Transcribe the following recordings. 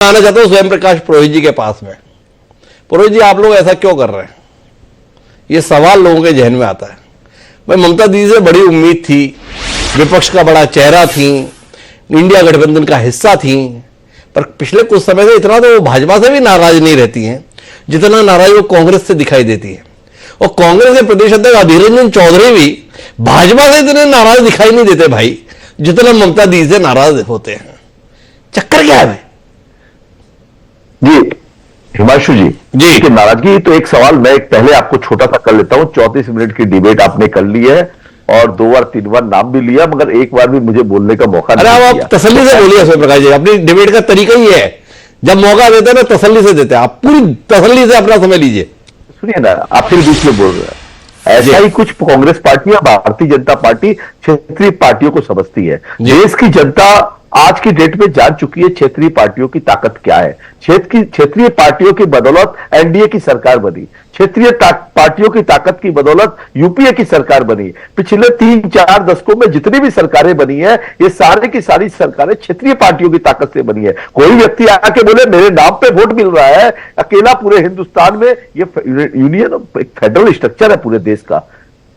आना चाहता हूं स्वयं प्रकाश पुरोहित जी के पास में। पुरोहित जी, आप लोग ऐसा क्यों कर रहे हैं? ये सवाल लोगों के जहन में आता है। भाई, ममता दीदी से बड़ी उम्मीद थी, विपक्ष का बड़ा चेहरा थी, इंडिया गठबंधन का हिस्सा थी, पर पिछले कुछ समय से इतना तो वो भाजपा से भी नाराज नहीं रहती हैं जितना नाराज वो कांग्रेस से दिखाई देती है। और कांग्रेस के प्रदेश अध्यक्ष अधीर रंजन चौधरी भी भाजपा से इतने नाराज दिखाई नहीं देते भाई, जितना ममता दीदी से नाराज होते हैं। चक्कर क्या है जी हिमांशु जी कि नाराजगी तो एक सवाल मैं पहले आपको छोटा सा कर लेता हूं। 34 मिनट की डिबेट आपने कर ली है और 2 बार 3 बार नाम भी लिया, मगर एक बार भी मुझे बोलने का मौका नहीं दिया। आप तसल्ली से बोलिए स्वयं प्रकाश जी, अपनी डिबेट का तरीका ही है, जब मौका देते हैं ना तसल्ली से देते हैं। आप पूरी तसल्ली से अपना समय लीजिए। सुनिए ना, आप फिर बीच में बोल रहे हैं। ऐसा ही कुछ कांग्रेस पार्टी या भारतीय जनता पार्टी क्षेत्रीय पार्टियों को समझती है। देश की जनता आज की डेट में जान चुकी है क्षेत्रीय पार्टियों की ताकत क्या है। क्षेत्रीय पार्टियों की बदौलत एनडीए की सरकार बनी, क्षेत्रीय पार्टियों की ताकत की बदौलत यूपीए की सरकार बनी। पिछले 3-4 दशकों में जितनी भी सरकारें बनी है, ये सारे की सारी सरकारें क्षेत्रीय पार्टियों की ताकत से बनी है। कोई व्यक्ति आके बोले मेरे नाम पे वोट मिल रहा है अकेला पूरे हिंदुस्तान में, ये यूनियन एक फेडरल स्ट्रक्चर है पूरे देश का।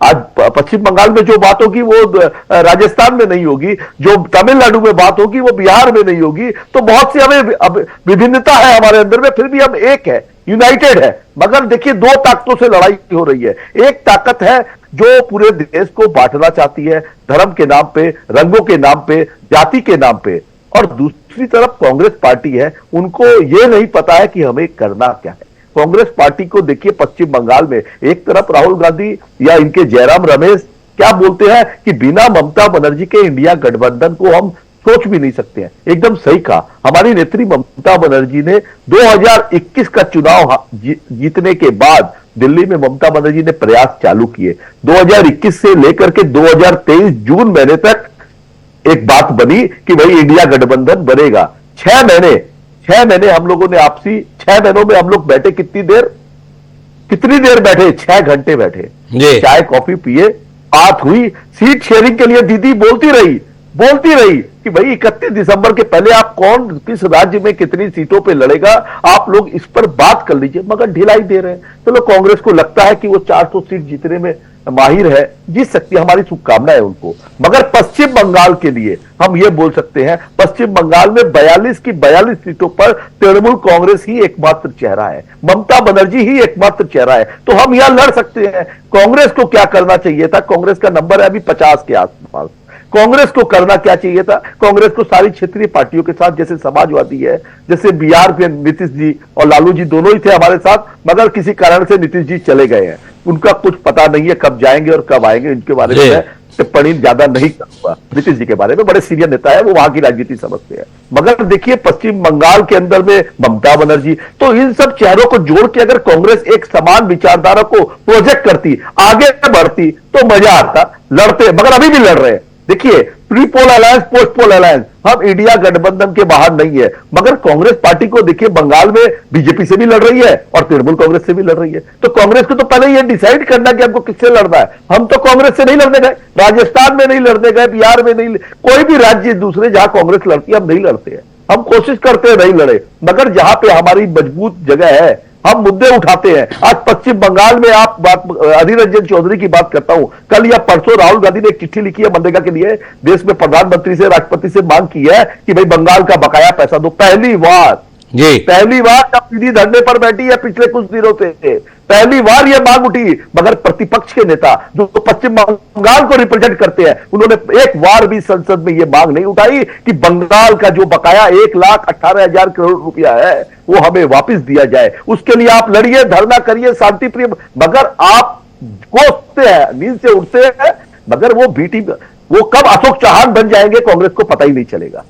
आज पश्चिम बंगाल में जो बात होगी वो राजस्थान में नहीं होगी, जो तमिलनाडु में बात होगी वो बिहार में नहीं होगी। तो बहुत सी हमें अब विभिन्नता है हमारे अंदर में, फिर भी हम एक है, यूनाइटेड है। मगर देखिए, 2 ताकतों से लड़ाई हो रही है। एक ताकत है जो पूरे देश को बांटना चाहती है, धर्म के नाम पे, रंगों के नाम पे, जाति के नाम पे, और दूसरी तरफ कांग्रेस पार्टी है, उनको ये नहीं पता है कि हमें करना क्या है। कांग्रेस पार्टी को देखिए पश्चिम बंगाल में, एक तरफ राहुल गांधी या इनके जयराम रमेश क्या बोलते हैं कि बिना ममता बनर्जी के इंडिया गठबंधन को हम सोच भी नहीं सकते हैं। एकदम सही कहा। हमारी नेत्री ममता बनर्जी ने 2021 का चुनाव जीतने के बाद दिल्ली में ममता बनर्जी ने प्रयास चालू किए। 2021 से लेकर के 2023 जून महीने तक एक बात बनी कि भाई इंडिया गठबंधन बनेगा। 6 महीने हम लोगों ने आपसी, 6 महीनों में हम लोग बैठे कितनी देर बैठे? 6 घंटे बैठे, चाय कॉफी पिए, बात हुई। सीट शेयरिंग के लिए दीदी बोलती रही कि भाई 31 दिसंबर के पहले आप कौन किस राज्य में कितनी सीटों पे लड़ेगा, आप लोग इस पर बात कर लीजिए। मगर ढिलाई दे रहे हैं। चलो, कांग्रेस को लगता है कि वो 400 सीट जीतने में माहिर है, जीत सकती है, हमारी शुभकामना है उनको। मगर पश्चिम बंगाल के लिए हम ये बोल सकते हैं, पश्चिम बंगाल में 42 की 42 सीटों पर तृणमूल कांग्रेस ही एकमात्र चेहरा है, ममता बनर्जी ही एकमात्र चेहरा है। तो हम यहां लड़ सकते हैं। कांग्रेस को क्या करना चाहिए था? कांग्रेस का नंबर है अभी 50 के आसपास। कांग्रेस को करना क्या चाहिए था? कांग्रेस को सारी क्षेत्रीय पार्टियों के साथ, जैसे समाजवादी है, जैसे बिहार के नीतीश जी और लालू जी दोनों ही थे हमारे साथ, मगर किसी कारण से नीतीश जी चले गए हैं। उनका कुछ पता नहीं है कब जाएंगे और कब आएंगे। इनके बारे में टिप्पणी ज्यादा नहीं करूंगा। नीतीश जी के बारे में बड़े सीनियर नेता है, वो वहां की राजनीति समझते हैं। मगर देखिए, पश्चिम बंगाल के अंदर में ममता बनर्जी, तो इन सब चेहरों को जोड़ के अगर कांग्रेस एक समान विचारधारा को प्रोजेक्ट करती, आगे बढ़ती, तो मजा आता। लड़ते, मगर अभी भी लड़ रहे हैं। देखिए, pre poll alliance, post poll alliance, हम इंडिया गठबंधन के बाहर नहीं है। मगर कांग्रेस पार्टी को देखिए, बंगाल में बीजेपी से भी लड़ रही है और तृणमूल कांग्रेस से भी लड़ रही है। तो कांग्रेस को तो पहले ये डिसाइड करना कि हमको किससे लड़ना है। हम तो कांग्रेस से नहीं लड़ने गए, राजस्थान में नहीं लड़ने गए, बिहार में नहीं, कोई भी राज्य दूसरे जहां कांग्रेस लड़ती है हम नहीं लड़ते हैं। हम कोशिश करते हैं नहीं लड़े, मगर जहां पे हमारी मजबूत जगह है हम मुद्दे उठाते हैं। आज पश्चिम बंगाल में आप बात, अधीर रंजन चौधरी की बात करता हूं, कल या परसों राहुल गांधी ने एक चिट्ठी लिखी है मनरेगा के लिए, देश में प्रधानमंत्री से, राष्ट्रपति से मांग की है कि भाई बंगाल का बकाया पैसा दो। पहली बार जब सीधी धरने पर बैठी है पिछले कुछ दिनों से, पहली बार यह मांग उठी। मगर प्रतिपक्ष के नेता जो पश्चिम बंगाल को रिप्रेजेंट करते हैं, उन्होंने एक बार भी संसद में यह मांग नहीं उठाई कि बंगाल का जो बकाया 1,18,000 करोड़ रुपया है वो हमें वापस दिया जाए। उसके लिए आप लड़िए, धरना करिए, शांतिप्रिय। मगर आप कोसते हैं, नींद से उठते हैं, मगर वो कब अशोक चौहान बन जाएंगे कांग्रेस को पता ही नहीं चलेगा।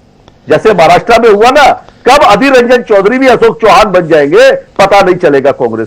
जैसे महाराष्ट्र में हुआ ना, कब अधीर रंजन चौधरी भी अशोक चौहान बन जाएंगे पता नहीं चलेगा कांग्रेस